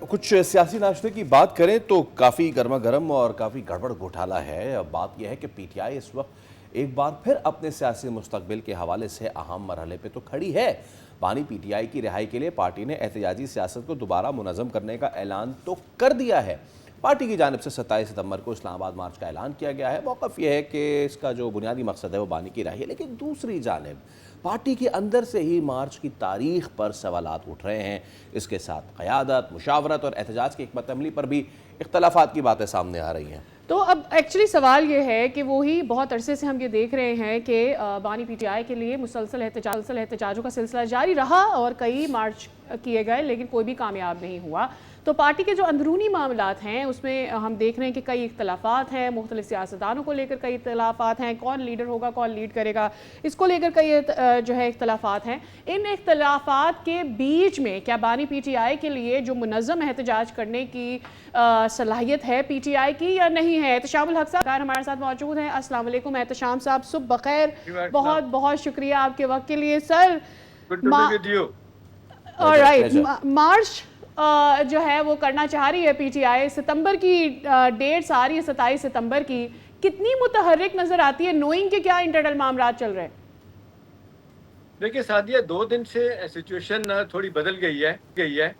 कुछ सियासी नाश्ते की बात करें तो काफ़ी गर्मा गर्म और काफ़ी गड़बड़ घोटाला है। अब बात यह है कि पीटीआई इस वक्त एक बार फिर अपने सियासी मुस्तकबिल के हवाले से अहम मरहले पे तो खड़ी है। बानी पीटीआई की रिहाई के लिए पार्टी ने एहतजाजी सियासत को दोबारा मुनज़्ज़म करने का ऐलान तो कर दिया है। पार्टी की जानिब से 27 सितंबर को इस्लामाबाद मार्च का ऐलान किया गया है। मौक़िफ़ यह है कि इसका जो बुनियादी मकसद है वो बानी की रिहाई है, लेकिन दूसरी जानिब पार्टी के अंदर से ही मार्च की तारीख पर सवालात उठ रहे हैं। इसके साथ क़यादत, मुशावरत और एहतजाज की हिकमत अमली पर भी इख्तलाफात की बातें सामने आ रही हैं। तो अब एक्चुअली सवाल ये है कि वही बहुत अरसे से हम ये देख रहे हैं कि बानी पीटीआई के लिए मुसलसल एहतजाजों का सिलसिला जारी रहा और कई मार्च किए गए, लेकिन कोई भी कामयाब नहीं हुआ। तो पार्टी के जो अंदरूनी मामलात हैं उसमें हम देख रहे हैं कि कई इख्तलाफात हैं, मुख्तलिफ सियासतदानों को लेकर कई इख्तलाफात हैं, कौन लीडर होगा, कौन लीड करेगा, इसको लेकर कई जो है इख्तलाफात हैं। इन इख्तलाफात के बीच में क्या बानी पीटीआई के लिए जो मुनज़्ज़म एहतजाज करने की सलाहियत है पीटीआई की या नहीं है? एहतशामुल हक साहब हमारे साथ मौजूद हैं। अस्सलाम वालेकुम एहतशाम साहब, सुबह बखैर, बहुत बहुत शुक्रिया आपके वक्त के लिए सर। ऑलराइट, मार्च जो है वो करना चाह रही है पीटीआई। सितंबर की डेट्स आ रही है, 27 सितंबर की। कितनी मुतहर्रिक नजर आती है, नोइंग के क्या इंटरनल मामला चल रहे हैं? देखिए सादिया, 2 दिन से सिचुएशन थोड़ी बदल गई है।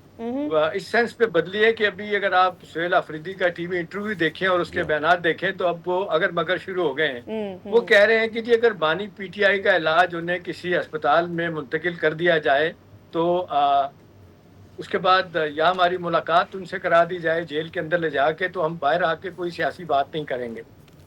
इस सेंस पे बदली है कि अभी अगर आप सुहेल अफरीदी का टीवी इंटरव्यू देखें और उसके बयान देखें तो अब वो अगर मगर शुरू हो गए हैं। वो कह रहे हैं कि जी अगर बानी पीटीआई का इलाज उन्हें किसी अस्पताल में मुंतकिल कर दिया जाए तो उसके बाद या हमारी मुलाकात उनसे करा दी जाए जेल के अंदर ले जाके, तो हम बाहर आके कोई सियासी बात नहीं करेंगे।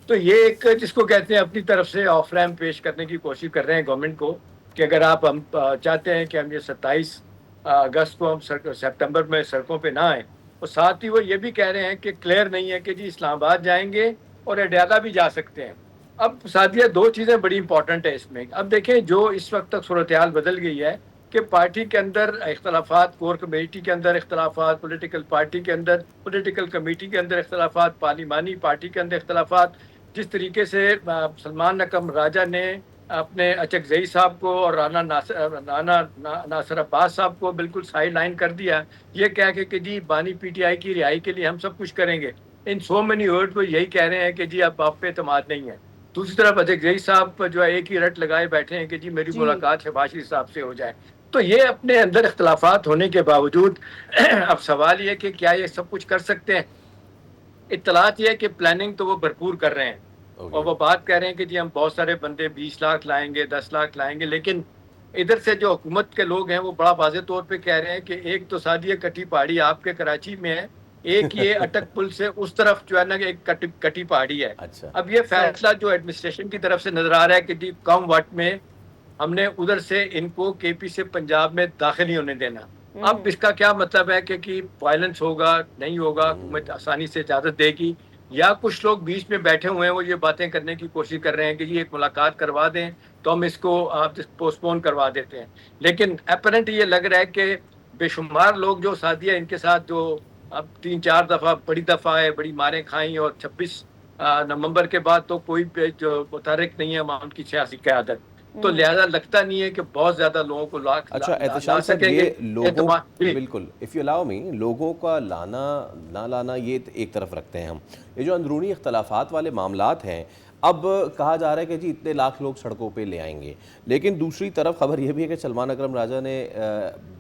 तो ये एक जिसको कहते हैं अपनी तरफ से ऑफ रैम्प पेश करने की कोशिश कर रहे हैं गवर्नमेंट को कि अगर हम चाहते हैं कि हम ये 27 अगस्त को हम सितंबर में सड़कों पे ना आए। और साथ ही वो ये भी कह रहे हैं कि क्लियर नहीं है कि जी इस्लामाबाद जाएंगे और अडयाला भी जा सकते हैं। अब साथिया, 2 चीज़ें बड़ी इंपॉर्टेंट है इसमें। अब देखें, जो इस वक्त तक सूरत हाल बदल गई है कि पार्टी के अंदर इख्तलाफात, कोर कमेटी के अंदर इख्तलाफात, पॉलिटिकल पार्टी के अंदर, पॉलिटिकल कमेटी के अंदर इख्तलाफात, पार्लिमानी पार्टी के अंदर इख्तलाफात। जिस तरीके से सलमान नकम राजा ने अपने अचकजई साहब को और राना नासिर अब्बास साहब को बिल्कुल साइड लाइन कर दिया, ये कह के कि जी बानी पीटीआई की रिहाई के लिए हम सब कुछ करेंगे। इन सो मेनी वर्ड वो यही कह रहे हैं कि जी अब आप पे एतमाद नहीं है। दूसरी तरफ अचकजई साहब जो है एक ही रट लगाए बैठे हैं कि जी मेरी मुलाकात शहबाज शरीफ साहब से हो जाए। तो ये अपने अंदर इख्तलाफात होने के बावजूद अब सवाल ये कि क्या ये सब कुछ कर सकते हैं। इत्तलात ये है कि प्लानिंग तो वो भरपूर कर रहे हैं और वो बात कह रहे हैं कि जी हम बहुत सारे बंदे 20 लाख लाएंगे, 10 लाख लाएंगे। लेकिन इधर से जो हुकूमत के लोग हैं वो बड़ा वाज़ेह तौर पे कह रहे हैं कि एक तो सादिया कटी पहाड़ी आपके कराची में है, एक ये अटक पुल से उस तरफ जो है ना एक कटी पहाड़ी है। अच्छा। अब ये फैसला जो एडमिनिस्ट्रेशन की तरफ से नजर आ रहा है कि जी कम वक्त में हमने उधर से इनको केपी से पंजाब में दाखिल नहीं होने देना। अब इसका क्या मतलब है कि वायलेंस होगा, नहीं होगा, हुकूमत आसानी से इजाजत देगी, या कुछ लोग बीच में बैठे हुए हैं वो ये बातें करने की कोशिश कर रहे हैं कि जी एक मुलाकात करवा दें तो हम इसको पोस्टपोन करवा देते हैं। लेकिन अपरेंट ये लग रहा है कि बेशुमार लोग जो साथिया इनके साथ जो अब 3-4 दफ़ा बड़ी दफ़ा है, बड़ी मारें खाई, और 26 नवंबर के बाद तो कोई जो मुतहर्रिक नहीं है उनकी सियासी क़यादत। तो लिहाजा लगता नहीं है कि बहुत ज़्यादा लोगों को अच्छा एहतशाम साहब, ये लोगों बिल्कुल इफ़ यू अलाउ मी, लोगों का लाना ना लाना ये एक तरफ रखते हैं हम। ये जो अंदरूनी इख्तलाफात वाले मामलात हैं, अब कहा जा रहा है कि जी इतने लाख लोग सड़कों पे ले आएंगे, लेकिन दूसरी तरफ खबर यह भी है कि सलमान अकरम राजा ने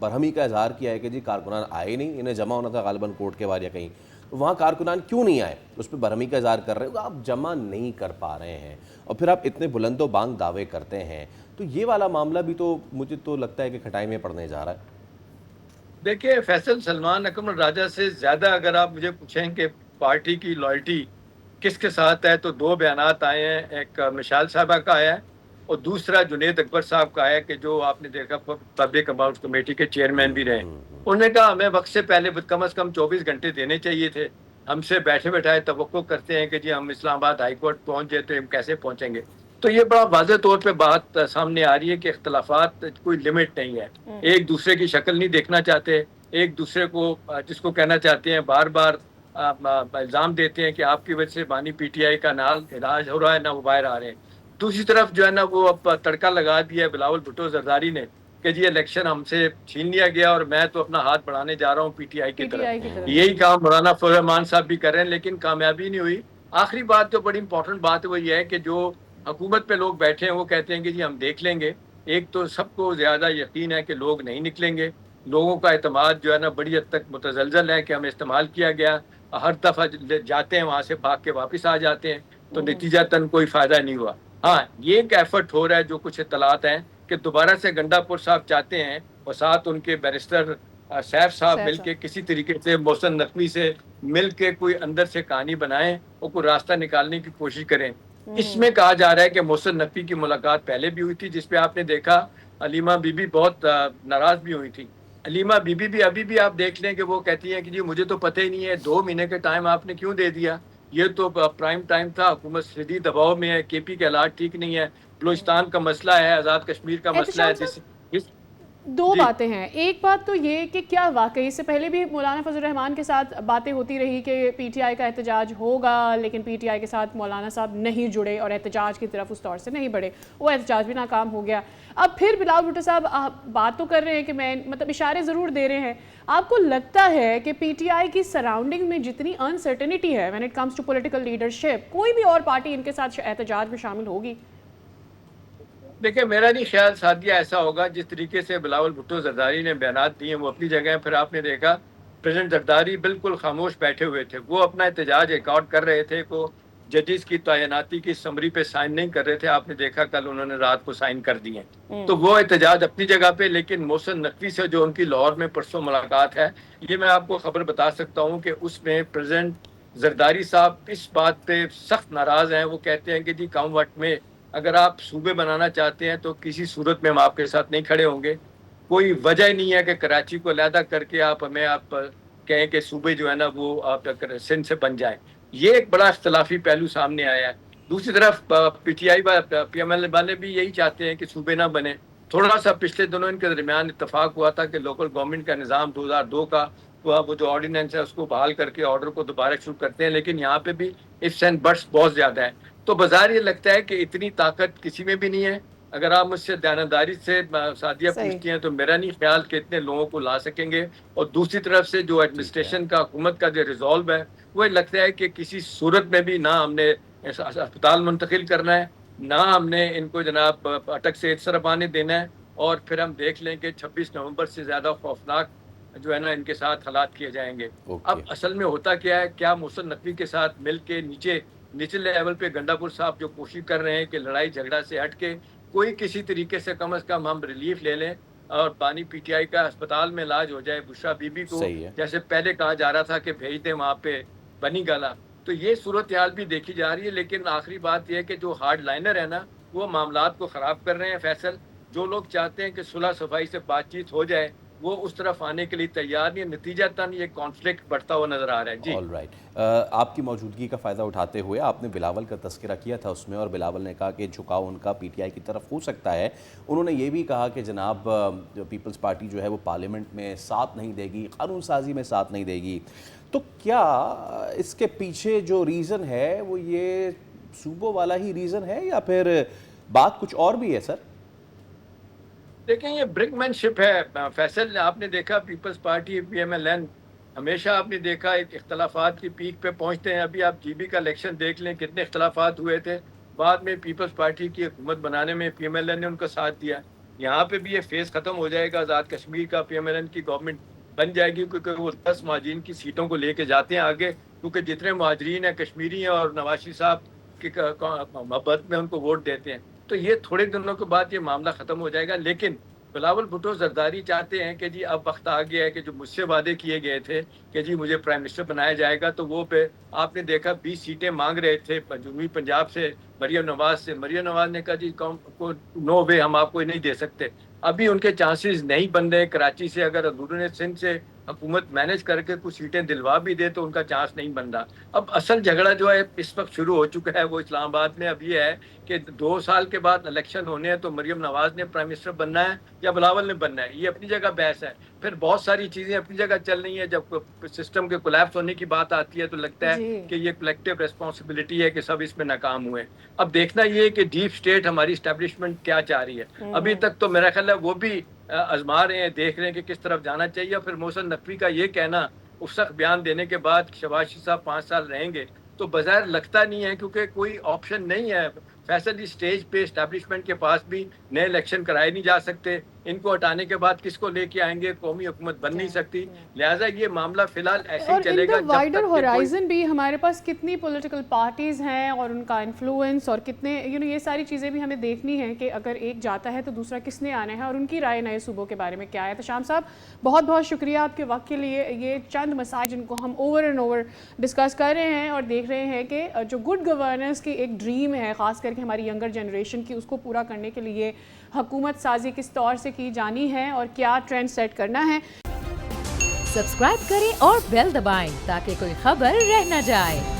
बरहमी का इजहार किया है कि जी कारकुनान आए नहीं, इन्हें जमा होना था गालिबन कोर्ट के बाद या कहीं, तो वहाँ कारकुनान क्यों नहीं आए, उस पर बरहमी का इजहार कर रहे हो। आप जमा नहीं कर पा रहे हैं और फिर आप इतने बुलंदो बांग दावे करते हैं, तो ये वाला मामला भी तो मुझे तो लगता है कि खटाई में पड़ने जा रहा है। देखिए फैसल, सलमान अकरम राजा से ज़्यादा अगर आप मुझे पूछें कि पार्टी की लॉयल्टी किसके साथ है, तो 2 बयानात आए हैं। एक मिशाल साहबा का आया है और दूसरा जुनेद अकबर साहब का है कि जो आपने देखा पब्लिक अकाउंट्स कमेटी के चेयरमैन भी रहे। उन्होंने कहा हमें वक्त से पहले कम अज़ कम 24 घंटे देने चाहिए थे। हमसे बैठे बैठाए तवक्को करते हैं कि जी हम इस्लामाबाद हाई कोर्ट पहुँच जाए तो हम कैसे पहुँचेंगे। तो ये बड़ा वाज़ेह तौर पे बात सामने आ रही है कि इख्तलाफात कोई लिमिट नहीं है। एक दूसरे की शक्ल नहीं देखना चाहते, एक दूसरे को जिसको कहना चाहते हैं बार बार इल्ज़ाम देते हैं कि आपकी वजह से बानी पीटीआई का ना इलाज हो रहा है ना वो बाहर आ रहे हैं। दूसरी तरफ जो है ना वो अब तड़का लगा दिया है बिलावल भुट्टो जरदारी ने कि जी इलेक्शन हमसे छीन लिया गया और मैं तो अपना हाथ बढ़ाने जा रहा हूँ पीटीआई की पीटीआई की तरफ। तरफ। यही काम मौलाना फजल रहमान साहब भी कर रहे हैं, लेकिन कामयाबी नहीं हुई। आखिरी बात जो बड़ी इंपॉर्टेंट बात है वो ये है कि जो हुकूमत पे लोग बैठे हैं वो कहते हैं कि जी हम देख लेंगे। एक तो सबको ज़्यादा यकीन है कि लोग नहीं निकलेंगे। लोगों का एतमाद जो है ना बड़ी हद तक मुतज़लज़ल है कि हमें इस्तेमाल किया गया। हर दफ़ा जाते हैं वहाँ से भाग के वापस आ जाते हैं, तो नतीजतन कोई फ़ायदा नहीं हुआ। हाँ, ये एक एफर्ट हो रहा है, जो कुछ इत्तलात हैं कि दोबारा से गंडापुर साहब चाहते हैं और साथ उनके बैरिस्टर सैफ साहब सैफ मिल के किसी तरीके से मोहसिन नकवी से मिल के कोई अंदर से कहानी बनाएं और कोई रास्ता निकालने की कोशिश करें। इसमें कहा जा रहा है कि मोहसिन नकवी की मुलाकात पहले भी हुई थी, जिसपे आपने देखा अलीमा बीबी बहुत नाराज भी हुई थी। अलीमा बीबी भी अभी भी आप देख लें कि वो कहती हैं कि जी मुझे तो पता ही नहीं है, 2 महीने का टाइम आपने क्यों दे दिया? ये तो प्राइम टाइम था, हुकूमत शदीद दबाव में है, केपी के हालात ठीक नहीं है, बलूचिस्तान का मसला है, आज़ाद कश्मीर का मसला है। एहतशाम साहब, जिस दो जी बातें हैं। एक बात तो ये कि क्या वाकई इससे पहले भी मौलाना फजल रहमान के साथ बातें होती रही कि पीटीआई का एहतजाज होगा, लेकिन पीटीआई के साथ मौलाना साहब नहीं जुड़े और एहतजाज की तरफ उस तौर से नहीं बढ़े, वो एहतजाज भी नाकाम हो गया। अब फिर बिलावल भुट्टो साहब बात तो कर रहे हैं कि मैं मतलब इशारे ज़रूर दे रहे हैं। आपको लगता है कि पीटीआई की सराउंडिंग में जितनी अनसर्टेनिटी है when it comes to political leadership, कोई भी और पार्टी इनके साथ एहतजाज में शामिल होगी? देखिए, मेरा नहीं ख्याल सादिया ऐसा होगा। जिस तरीके से बिलावल भुट्टो जरदारी ने बयान दिए वो अपनी जगह हैं। फिर आपने देखा प्रेसिडेंट जरदारी बिल्कुल खामोश बैठे हुए थे, वो अपना एहतजाज रिकॉर्ड कर रहे थे, को जजेस की तैनाती की समरी पे साइन नहीं कर रहे थे। आपने देखा कल उन्होंने रात को साइन कर दिए। तो वो एहतजाज अपनी जगह पे, लेकिन मोहसिन नकवी से जो उनकी लाहौर में परसों मुलाकात है, ये मैं आपको खबर बता सकता हूँ कि उसमें प्रेसिडेंट जरदारी साहब इस बात पे सख्त नाराज हैं। वो कहते हैं कि जी कम वक्त में अगर आप सूबे बनाना चाहते हैं तो किसी सूरत में हम आपके साथ नहीं खड़े होंगे। कोई वजह नहीं है कि कराची को अलहदा करके आप हमें आप कहें कि सूबे जो है ना वो आप सिंध से बन जाए। ये एक बड़ा इख्तलाफी पहलू सामने आया है। दूसरी तरफ पीटीआई पीएमएल वाले भी यही चाहते हैं कि सूबे ना बने। थोड़ा सा पिछले दिनों इनके दरमियान इत्तफाक हुआ था कि लोकल गवर्नमेंट का निज़ाम 2002 का वो जो ऑर्डिनेंस है उसको बहाल करके ऑर्डर को दोबारा शुरू करते हैं, लेकिन यहाँ पे भी इफ्स एंड बट्स बहुत ज्यादा है। तो बाजार ये लगता है कि इतनी ताकत किसी में भी नहीं है। अगर आप मुझसे दयानतदारी से सादिया सही। पूछती हैं तो मेरा नहीं ख्याल कि इतने लोगों को ला सकेंगे। और दूसरी तरफ से जो एडमिनिस्ट्रेशन का, हुकूमत का जो रिजॉल्व है, वो लगता है कि किसी सूरत में भी ना हमने अस्पताल मुंतकिल करना है, ना हमने इनको जनाब अटक से इस तरफ आने देना है। और फिर हम देख लें कि 26 नवंबर से ज़्यादा खौफनाक जो है ना इनके साथ हालात किए जाएंगे। ओके। अब असल में होता क्या है, क्या मोहसिन नकवी के साथ मिल के निचले लेवल पे गंडापुर साहब जो कोशिश कर रहे हैं कि लड़ाई झगड़ा से हट के कोई किसी तरीके से कम हम रिलीफ ले लें और बानी पीटीआई का अस्पताल में इलाज हो जाए, बुशरा बीबी को सही है। जैसे पहले कहा जा रहा था कि भेज दें वहाँ पे बनी गाला। तो ये सूरत हाल भी देखी जा रही है। लेकिन आखिरी बात यह है कि जो हार्ड लाइनर है ना वो मामलात को ख़राब कर रहे हैं। फैसल जो लोग चाहते हैं कि सुलह सफाई से बातचीत हो जाए वो उस तरफ आने के लिए तैयार नहीं है। नतीजतन ये कॉन्फ्लिक्ट बढ़ता हुआ नजर आ रहा है। जी ऑल राइट। आपकी मौजूदगी का फ़ायदा उठाते हुए आपने बिलावल का तस्करा किया था उसमें, और बिलावल ने कहा कि झुकाव उनका पीटीआई की तरफ हो सकता है। उन्होंने ये भी कहा कि जनाब जो पीपल्स पार्टी जो है वो पार्लियामेंट में साथ नहीं देगी, कानून साजी में साथ नहीं देगी। तो क्या इसके पीछे जो रीज़न है वो ये सूबों वाला ही रीज़न है या फिर बात कुछ और भी है सर? देखें, ये ब्रिकमैनशिप है। फैसल आपने देखा पीपल्स पार्टी पीएमएलएन हमेशा आपने देखा एक इख्तलाफात की पीक पे पहुंचते हैं। अभी आप जीबी का इलेक्शन देख लें, कितने इख्तलाफात हुए थे। बाद में पीपल्स पार्टी की हुकूमत बनाने में पीएमएलएन ने उनका साथ दिया। यहाँ पे भी ये फेज खत्म हो जाएगा। आज़ाद कश्मीर का पीएमएलएन की गवर्नमेंट बन जाएगी, क्योंकि वो 10 महाजरीन की सीटों को लेके जाते हैं आगे, क्योंकि जितने महाजरीन हैं कश्मीरी हैं और नवाज शरीफ साहब की मोहब्बत में उनको वोट देते हैं। तो ये थोड़े दिनों के बाद ये मामला ख़त्म हो जाएगा। लेकिन बिलावल भुट्टो जरदारी चाहते हैं कि जी अब वक्त आ गया है कि जो मुझसे वादे किए गए थे कि जी मुझे प्राइम मिनिस्टर बनाया जाएगा, तो वो पे आपने देखा 20 सीटें मांग रहे थे जनूबी पंजाब से मरियम नवाज से। मरियम नवाज ने कहा जी को नो वे, हम आपको नहीं दे सकते। अभी उनके चांसेस नहीं बन रहे। कराची से अगर अंदरूनी सिंध से हुकूमत मैनेज करके कुछ सीटें दिलवा भी दे तो उनका चांस नहीं बन रहा। अब असल झगड़ा जो है इस वक्त शुरू हो चुका है वो इस्लामाबाद में। अब ये है कि 2 साल के बाद इलेक्शन होने हैं तो मरियम नवाज ने प्राइम मिनिस्टर बनना है या बिलावल ने बनना है, ये अपनी जगह बहस है। फिर बहुत सारी चीज़ें अपनी जगह चल रही हैं। जब सिस्टम के कोलैप्स होने की बात आती है तो लगता है कि ये कलेक्टिव रिस्पॉन्सिबिलिटी है कि सब इसमें नाकाम हुए। अब देखना ये है कि डीप स्टेट हमारी इस्टेब्लिशमेंट क्या चाह रही है। अभी तक तो मेरा ख्याल है वो भी आजमा रहे हैं, देख रहे हैं कि किस तरफ जाना चाहिए। और फिर मोहसिन नकवी का ये कहना उस वक्त बयान देने के बाद शहबाज शरीफ साहब 5 साल रहेंगे, तो बज़ाहिर लगता नहीं है, क्योंकि कोई ऑप्शन नहीं है। फैसल इस स्टेज पे एस्टैब्लिशमेंट के पास भी नए इलेक्शन कराए नहीं जा सकते। इनको हटाने के बाद किसको लेके आएंगे, कौमी हुकूमत बन नहीं सकती। लिहाजा ये मामला फिलहाल ऐसे ही और इन चलेगा द जब वाइडर तक कि कोई होराइजन भी हमारे पास कितनी पॉलिटिकल पार्टीज हैं और उनका इन्फ्लुएंस और कितने ये सारी चीज़ें भी हमें देखनी है कि अगर एक जाता है तो दूसरा किसने आना है और उनकी राय नए सूबों के बारे में क्या है। तो शाम साहब बहुत बहुत शुक्रिया आपके वक्त के लिए। ये चंद मसाइल जिनको हम ओवर एंड ओवर डिस्कस कर रहे हैं और देख रहे हैं कि जो गुड गवर्नेंस की एक ड्रीम है ख़ास करके हमारी यंगर जनरेशन की, उसको पूरा करने के लिए हुकूमत साजी किस तौर से की जानी है और क्या ट्रेंड सेट करना है। सब्सक्राइब करें और बेल दबाएं ताकि कोई खबर रह न जाए।